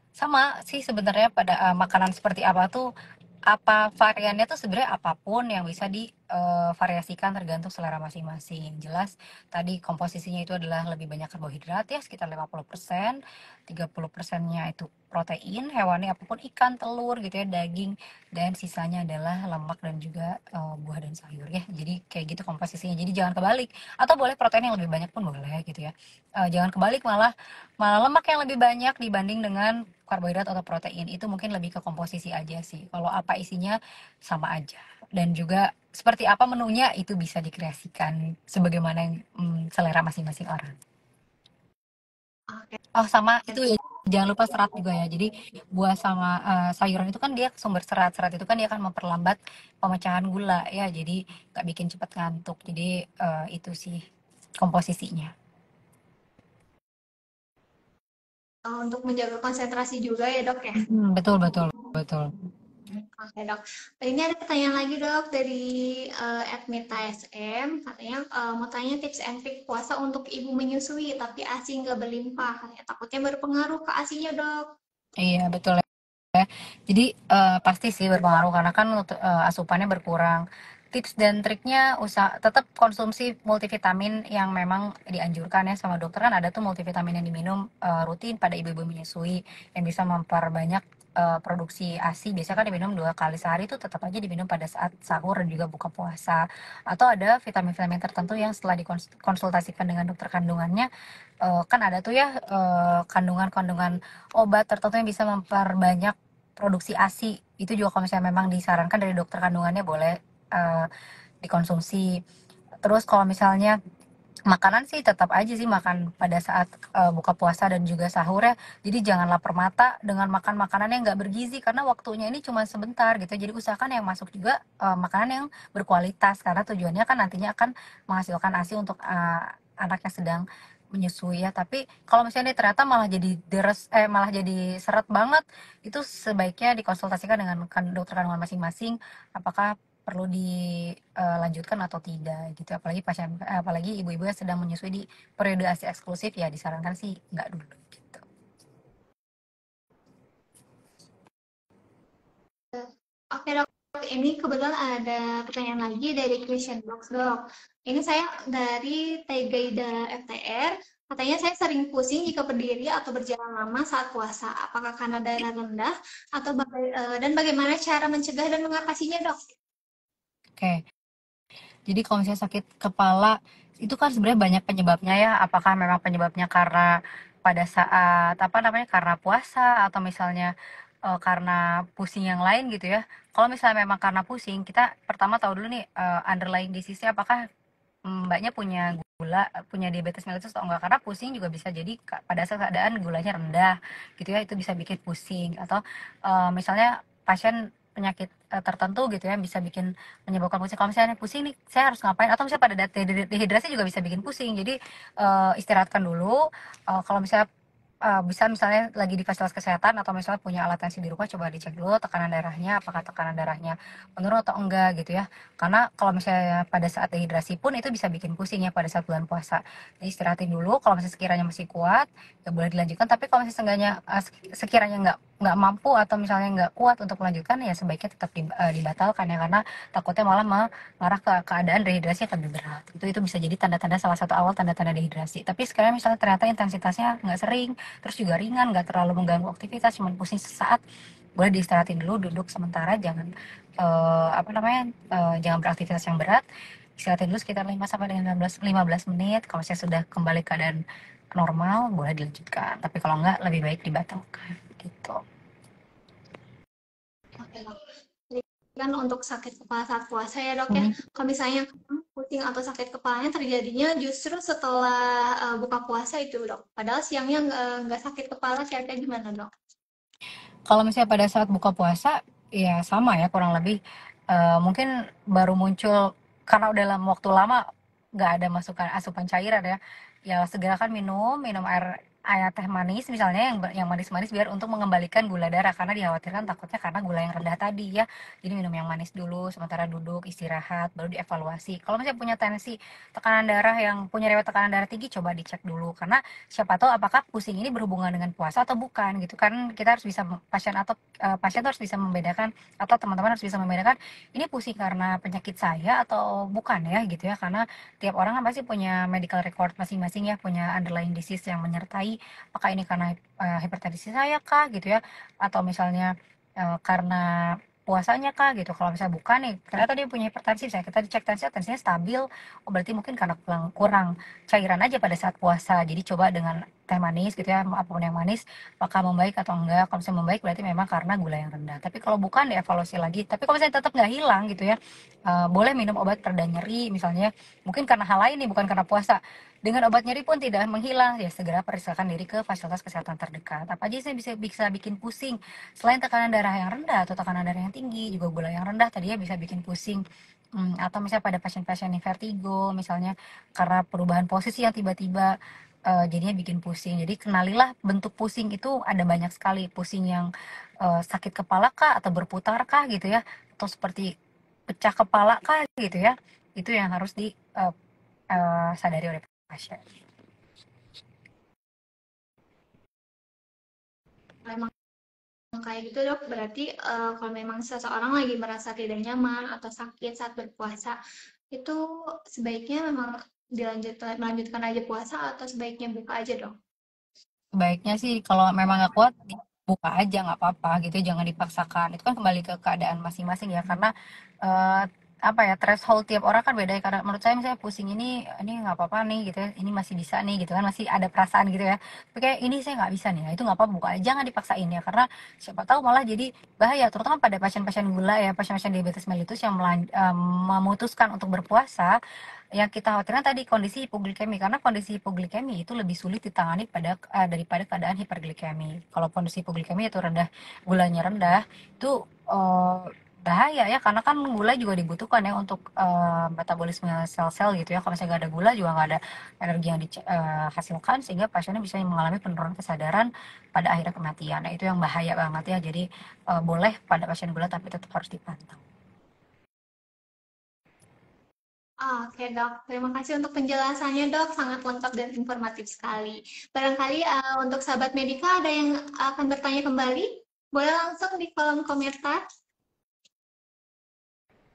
Sama sih sebenarnya pada makanan seperti apa tuh, apa variannya tuh sebenarnya apapun yang bisa divariasikan tergantung selera masing-masing. Jelas tadi komposisinya itu adalah lebih banyak karbohidrat ya, sekitar 50%, 30%-nya itu protein hewani apapun, ikan, telur gitu ya, daging, dan sisanya adalah lemak dan juga buah dan sayur ya. Jadi kayak gitu komposisinya. Jadi jangan kebalik, atau boleh protein yang lebih banyak pun boleh gitu ya. Jangan kebalik, malah malah lemak yang lebih banyak dibanding dengan karbohidrat atau protein. Itu mungkin lebih ke komposisi aja sih. Kalau apa isinya sama aja. Dan juga seperti apa menunya itu bisa dikreasikan sebagaimana selera masing-masing orang. Oke. Oh sama itu ya, jangan lupa serat juga ya. Jadi buah sama sayuran itu kan dia sumber serat. Serat itu kan dia akan memperlambat pemecahan gula ya. Jadi nggak bikin cepat ngantuk. Jadi itu sih komposisinya. Untuk menjaga konsentrasi juga ya dok ya. Betul betul betul. Oke dok. Ini ada pertanyaan lagi dok dari Admita SM. Katanya mau tanya tips and trick puasa untuk ibu menyusui tapi ASI nggak berlimpah. Katanya takutnya berpengaruh ke ASINya dok. Iya betul. Jadi pasti sih berpengaruh karena kan asupannya berkurang. Tips dan triknya tetap konsumsi multivitamin yang memang dianjurkan ya sama dokter. Kan ada tuh multivitamin yang diminum rutin pada ibu-ibu menyusui yang bisa memperbanyak produksi ASI biasanya kan diminum 2 kali sehari, itu tetap aja diminum pada saat sahur dan juga buka puasa. Atau ada vitamin-vitamin tertentu yang setelah dikonsultasikan dengan dokter kandungannya, kan ada tuh ya kandungan-kandungan obat tertentu yang bisa memperbanyak produksi ASI. Itu juga kalau misalnya memang disarankan dari dokter kandungannya boleh dikonsumsi. Terus kalau misalnya makanan sih tetap aja sih makan pada saat buka puasa dan juga sahur ya. Jadi jangan lapar mata dengan makan makanan yang nggak bergizi karena waktunya ini cuma sebentar gitu. Jadi usahakan yang masuk juga makanan yang berkualitas karena tujuannya kan nantinya akan menghasilkan ASI untuk anak yang sedang menyusui ya. Tapi kalau misalnya ini ternyata malah jadi malah jadi seret banget, itu sebaiknya dikonsultasikan dengan dokter kandungan masing-masing apakah perlu dilanjutkan atau tidak gitu. Apalagi ibu-ibu yang sedang menyusui di periode ASI eksklusif ya disarankan sih nggak dulu gitu. Oke dok, ini kebetulan ada pertanyaan lagi dari question box dok. Ini saya dari Tegaida FTR. Katanya saya sering pusing jika berdiri atau berjalan lama saat puasa. Apakah karena darah rendah dan bagaimana cara mencegah dan mengatasinya dok? Oke. Jadi kalau misalnya sakit kepala itu kan sebenarnya banyak penyebabnya ya. Apakah memang penyebabnya karena pada saat apa namanya karena puasa atau misalnya karena pusing yang lain gitu ya. Kalau misalnya memang karena pusing, kita pertama tahu dulu nih underlying disease-nya apakah Mbaknya punya diabetes mellitus atau enggak, karena pusing juga bisa jadi pada saat keadaan gulanya rendah gitu ya, itu bisa bikin pusing. Atau misalnya pasien penyakit tertentu gitu ya bisa menyebabkan pusing. Kalau misalnya pusing nih saya harus ngapain, atau misalnya pada dehidrasi juga bisa bikin pusing. Jadi istirahatkan dulu. Kalau misalnya bisa misalnya lagi di fasilitas kesehatan atau misalnya punya alat tensi di rumah, coba dicek dulu tekanan darahnya, apakah tekanan darahnya menurun atau enggak gitu ya. Karena kalau misalnya pada saat dehidrasi pun itu bisa bikin pusing ya pada saat bulan puasa. Jadi istirahatin dulu, kalau misalnya sekiranya masih kuat ya boleh dilanjutkan, tapi kalau misalnya sekiranya nggak mampu atau misalnya nggak kuat untuk melanjutkan ya sebaiknya tetap dibatalkan ya, karena takutnya malah mengarah ke keadaan dehidrasi yang lebih berat. Itu bisa jadi tanda-tanda, salah satu awal tanda-tanda dehidrasi. Tapi sekarang misalnya ternyata intensitasnya nggak sering, terus juga ringan, nggak terlalu mengganggu aktivitas, cuma pusing sesaat, boleh diistirahatin dulu, duduk sementara, jangan jangan beraktivitas yang berat. Istirahatin dulu sekitar 5 sampai dengan 15 menit. Kalau saya sudah kembali keadaan normal, boleh dilanjutkan. Tapi kalau enggak, lebih baik dibatalkan gitu. Oke dok. Jadi kan untuk sakit kepala saat puasa ya dok ya. Kalau misalnya pusing atau sakit kepalanya terjadinya justru setelah buka puasa itu dok. Padahal siangnya nggak sakit kepala, kira-kira gimana dok? Kalau misalnya pada saat buka puasa, ya sama ya kurang lebih. Mungkin baru muncul karena udah dalam waktu lama nggak ada masukan asupan cairan ya. Ya segerakan minum air teh manis misalnya yang manis-manis biar untuk mengembalikan gula darah, karena dikhawatirkan takutnya karena gula yang rendah tadi ya. Jadi minum yang manis dulu sementara duduk istirahat baru dievaluasi. Kalau misalnya punya tensi tekanan darah yang punya riwayat tekanan darah tinggi, coba dicek dulu karena siapa tahu apakah pusing ini berhubungan dengan puasa atau bukan gitu kan. Kita harus bisa pasien harus bisa membedakan, atau teman-teman harus bisa membedakan ini pusing karena penyakit saya atau bukan ya gitu ya, karena tiap orang kan pasti punya medical record masing-masing ya, punya underlying disease yang menyertai, apakah ini karena hipertensi saya kah gitu ya, atau misalnya karena puasanya kah gitu. Kalau misalnya bukan nih, ternyata dia punya hipertensi, saya kita dicek tensinya stabil, oh berarti mungkin karena kurang cairan aja pada saat puasa. Jadi coba dengan teh manis gitu ya, apapun yang manis, apakah membaik atau enggak. Kalau misalnya membaik berarti memang karena gula yang rendah. Tapi kalau bukan, dievaluasi lagi. Tapi kalau misalnya tetap nggak hilang gitu ya, boleh minum obat pereda nyeri misalnya. Mungkin karena hal lain nih, bukan karena puasa. Dengan obat nyeri pun tidak menghilang, ya segera periksakan diri ke fasilitas kesehatan terdekat. Apa aja sih bisa bikin pusing? Selain tekanan darah yang rendah atau tekanan darah yang tinggi, juga gula yang rendah tadi ya bisa bikin pusing. Atau misalnya pada pasien-pasien yang vertigo misalnya, karena perubahan posisi yang tiba-tiba jadinya bikin pusing. Jadi kenalilah bentuk pusing itu ada banyak sekali. Pusing yang sakit kepala kah atau berputar kah gitu ya, atau seperti pecah kepala kah gitu ya. Itu yang harus disadari oleh pasien. Memang kayak gitu dok, berarti kalau memang seseorang lagi merasa tidak nyaman atau sakit saat berpuasa, itu sebaiknya memang melanjutkan aja puasa atau sebaiknya buka aja dok? Baiknya sih kalau memang nggak kuat buka aja nggak apa-apa gitu, jangan dipaksakan. Itu kan kembali ke keadaan masing-masing ya, karena eh, apa ya, threshold tiap orang kan beda ya. Karena menurut saya misalnya pusing ini nggak apa-apa nih gitu ya, ini masih bisa nih gitu kan, masih ada perasaan gitu ya. Tapi kayak ini saya nggak bisa nih, nah itu nggak apa-apa, buka aja, jangan dipaksain ya, karena siapa tahu malah jadi bahaya, terutama pada pasien-pasien gula ya, pasien-pasien diabetes mellitus yang memutuskan untuk berpuasa. Yang kita khawatirkan tadi kondisi hipoglikemi, karena kondisi hipoglikemi itu lebih sulit ditangani daripada keadaan hiperglikemi. Kalau kondisi hipoglikemi itu rendah, gulanya rendah, itu bahaya ya, karena kan gula juga dibutuhkan ya untuk metabolisme sel-sel gitu ya. Kalau misalnya nggak ada gula juga nggak ada energi yang dihasilkan, sehingga pasiennya bisa mengalami penurunan kesadaran, pada akhirnya kematian. Nah itu yang bahaya banget ya. Jadi boleh pada pasien gula tapi tetap harus dipantau. Oke dok, terima kasih untuk penjelasannya dok, sangat lengkap dan informatif sekali. Barangkali untuk sahabat Medika ada yang akan bertanya kembali, boleh langsung di kolom komentar.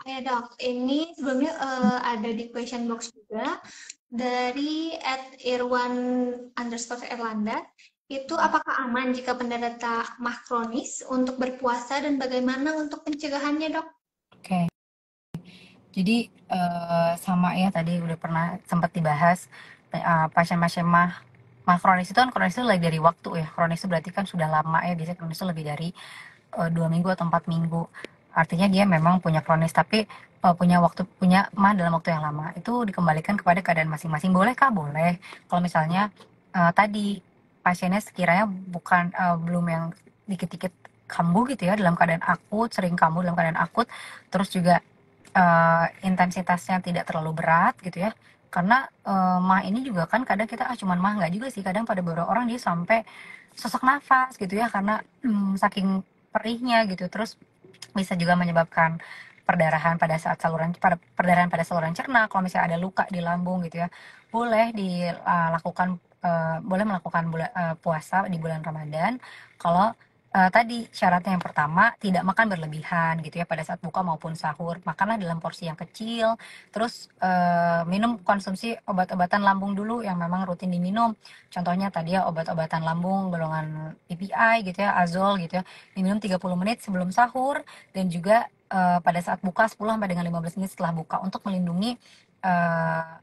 Ya dok, ini sebelumnya ada di question box juga dari @irwan_erlanda. Itu apakah aman jika penderita MAH kronis untuk berpuasa dan bagaimana untuk pencegahannya dok? Oke. Jadi sama ya, tadi udah pernah sempat dibahas pasien-pasien mah kronis itu kan, kronis itu lebih dari waktu ya. Kronis itu berarti kan sudah lama ya, biasanya kronis itu lebih dari 2 minggu atau 4 minggu. Artinya dia memang punya kronis, tapi punya mah dalam waktu yang lama. Itu dikembalikan kepada keadaan masing-masing. Bolehkah? Boleh. Kalau misalnya tadi pasiennya sekiranya bukan belum yang dikit-dikit kambuh gitu ya, dalam keadaan akut, sering kambuh dalam keadaan akut, terus juga intensitasnya tidak terlalu berat gitu ya. Karena mah ini juga kan kadang kita cuman mah, nggak juga sih, kadang pada beberapa orang dia sampai sesak nafas gitu ya, karena saking perihnya gitu. Terus bisa juga menyebabkan perdarahan pada saluran cerna. Kalau misalnya ada luka di lambung gitu ya, boleh melakukan puasa di bulan Ramadan. Kalau tadi syaratnya yang pertama, tidak makan berlebihan gitu ya pada saat buka maupun sahur. Makanlah dalam porsi yang kecil. Terus minum, konsumsi obat-obatan lambung dulu yang memang rutin diminum. Contohnya tadi ya, obat-obatan lambung golongan PPI gitu ya, azol gitu ya, diminum 30 menit sebelum sahur, dan juga pada saat buka 10 sampai dengan 15 menit setelah buka, untuk melindungi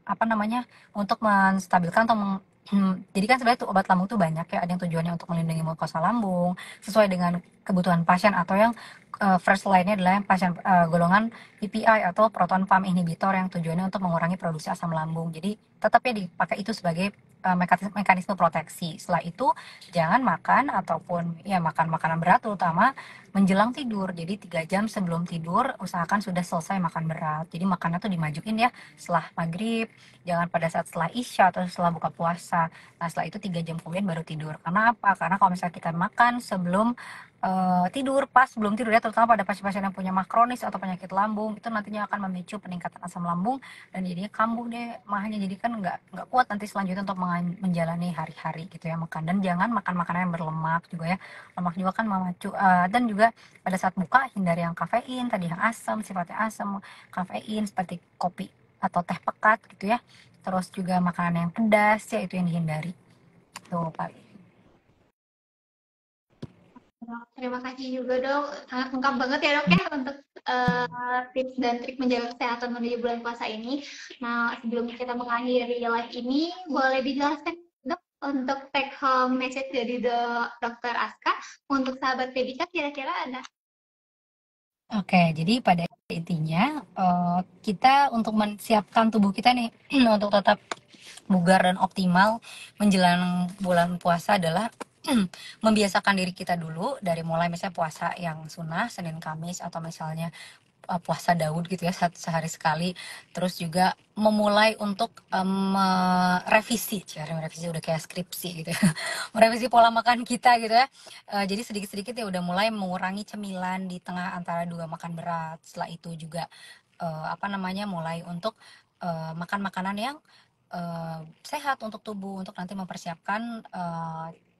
apa namanya, untuk menstabilkan atau jadi kan sebenarnya tuh obat lambung tuh banyak ya, ada yang tujuannya untuk melindungi mukosa lambung sesuai dengan kebutuhan pasien, atau yang first line-nya adalah yang pasien golongan PPI atau proton pump inhibitor, yang tujuannya untuk mengurangi produksi asam lambung. Jadi tetap ya dipakai itu sebagai mekanisme proteksi. Setelah itu jangan makan, ataupun ya makan makanan berat, terutama menjelang tidur. Jadi 3 jam sebelum tidur usahakan sudah selesai makan berat. Jadi makannya tuh dimajuin ya setelah maghrib, jangan pada saat setelah isya atau setelah buka puasa. Nah setelah itu 3 jam kemudian baru tidur. Karena apa? Karena kalau misalnya kita makan sebelum tidur, pas belum tidur ya, terutama pada pasien-pasien yang punya mah kronis atau penyakit lambung, itu nantinya akan memicu peningkatan asam lambung, dan jadinya kambuh deh mahnya. Jadi kan nggak kuat nanti selanjutnya untuk menjalani hari-hari gitu ya makan. Dan jangan makan makanan yang berlemak juga ya, lemak juga kan memacu. Dan juga pada saat buka hindari yang kafein, tadi yang asam, sifatnya asam, kafein seperti kopi atau teh pekat gitu ya. Terus juga makanan yang pedas ya, itu yang dihindari. Tuh paling. Dok, terima kasih juga dok, sangat lengkap banget ya dok ya untuk tips dan trik menjaga kesehatan menuju bulan puasa ini. Nah sebelum kita mengakhiri live ini, boleh dijelaskan dok untuk take home message dari dokter Aska untuk sahabat Medika, kira-kira ada? Oke, jadi pada intinya kita untuk mensiapkan tubuh kita nih untuk tetap bugar dan optimal menjelang bulan puasa adalah membiasakan diri kita dulu, dari mulai misalnya puasa yang sunnah Senin Kamis, atau misalnya puasa Daud gitu ya, sehari sekali. Terus juga memulai untuk merevisi, revisi udah kayak skripsi gitu ya. Merevisi pola makan kita gitu ya. Jadi sedikit-sedikit ya udah mulai mengurangi cemilan di tengah antara dua makan berat. Setelah itu juga mulai untuk makan makanan yang sehat untuk tubuh, untuk nanti mempersiapkan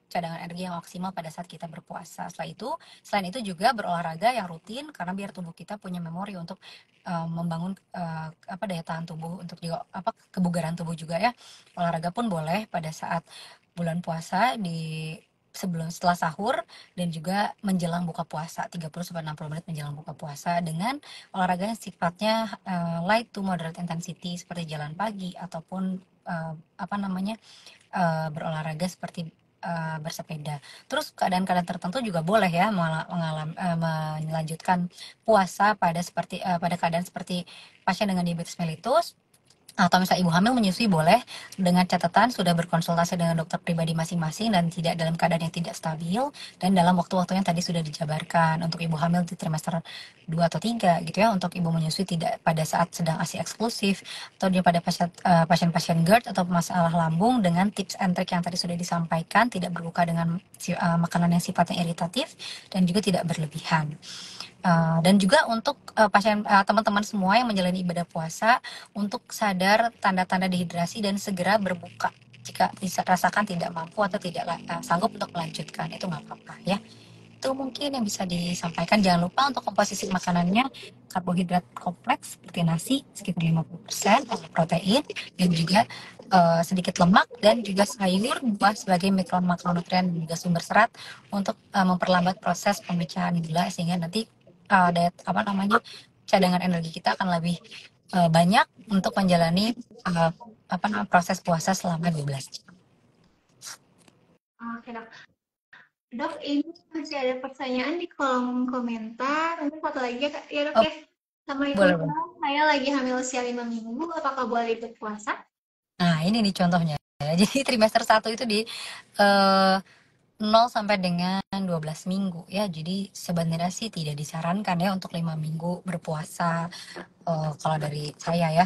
cadangan energi yang maksimal pada saat kita berpuasa. Selain itu juga berolahraga yang rutin, karena biar tubuh kita punya memori untuk membangun daya tahan tubuh, untuk juga kebugaran tubuh juga ya. Olahraga pun boleh pada saat bulan puasa, setelah sahur dan juga menjelang buka puasa 30-60 menit menjelang buka puasa dengan olahraga yang sifatnya light to moderate intensity seperti jalan pagi ataupun berolahraga seperti bersepeda. Terus keadaan-keadaan tertentu juga boleh ya melanjutkan puasa pada keadaan seperti pasien dengan diabetes mellitus atau misalnya ibu hamil menyusui boleh, dengan catatan sudah berkonsultasi dengan dokter pribadi masing-masing dan tidak dalam keadaan yang tidak stabil dan dalam waktu-waktu yang tadi sudah dijabarkan untuk ibu hamil di trimester 2 atau 3 gitu ya, untuk ibu menyusui tidak pada saat sedang ASI eksklusif atau dia pada pasien-pasien GERD atau masalah lambung dengan tips and trick yang tadi sudah disampaikan, tidak berbuka dengan makanan yang sifatnya iritatif dan juga tidak berlebihan. Dan juga untuk teman-teman semua yang menjalani ibadah puasa untuk sadar tanda-tanda dehidrasi dan segera berbuka jika bisa rasakan tidak mampu atau tidak sanggup untuk melanjutkan, itu nggak apa-apa ya. Itu mungkin yang bisa disampaikan. Jangan lupa untuk komposisi makanannya karbohidrat kompleks seperti nasi sekitar 50% protein dan juga sedikit lemak dan juga sayur buah sebagai makronutrien dan juga sumber serat untuk memperlambat proses pemecahan gula sehingga nanti cadangan energi kita akan lebih banyak untuk menjalani proses puasa selama 12 jam. Oke, Dok. Dok, ini masih ada pertanyaan di kolom komentar. Ini satu lagi ya, Dok ya. Assalamualaikum, Boleh. saya lagi hamil usia 5 minggu, apakah boleh berpuasa? Nah, ini nih contohnya. Jadi trimester 1 itu di 0 sampai dengan 12 minggu ya. Jadi sebenarnya sih tidak disarankan ya untuk 5 minggu berpuasa. Kalau dari saya ya,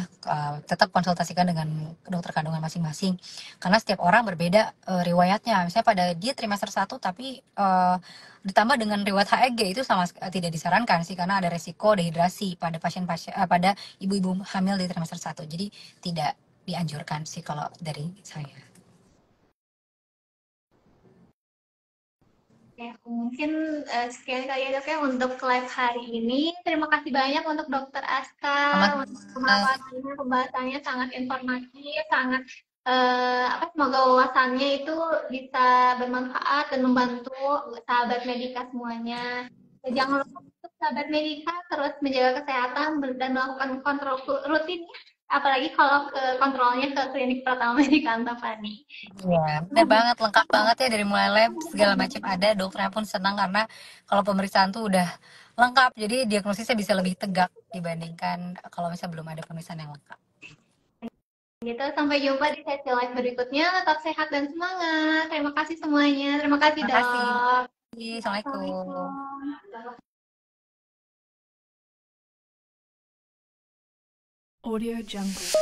tetap konsultasikan dengan dokter kandungan masing-masing. Karena setiap orang berbeda riwayatnya. Misalnya pada dia trimester 1 tapi ditambah dengan riwayat HEG itu sama tidak disarankan sih, karena ada resiko dehidrasi pada pada ibu-ibu hamil di trimester 1. Jadi tidak dianjurkan sih kalau dari saya. Ya, mungkin sekian kali ya, Dok ya untuk live hari ini. Terima kasih banyak untuk Dokter Aska untuk pemaparannya, pembahasannya sangat informatif, sangat semoga wawasannya itu bisa bermanfaat dan membantu sahabat Medika semuanya. Jangan lupa untuk sahabat Medika terus menjaga kesehatan dan melakukan kontrol rutin, apalagi kalau kontrolnya ke klinik pertama Medika Antapani. Iya, benar banget, lengkap banget ya dari mulai lab segala macam ada. Dokternya pun senang karena kalau pemeriksaan tuh udah lengkap, jadi diagnosisnya bisa lebih tegak dibandingkan kalau misalnya belum ada pemeriksaan yang lengkap. Gitu, sampai jumpa di sesi live berikutnya. Tetap sehat dan semangat. Terima kasih semuanya. Terima kasih, Terima kasih. Dok. Assalamualaikum. Audio Jungle.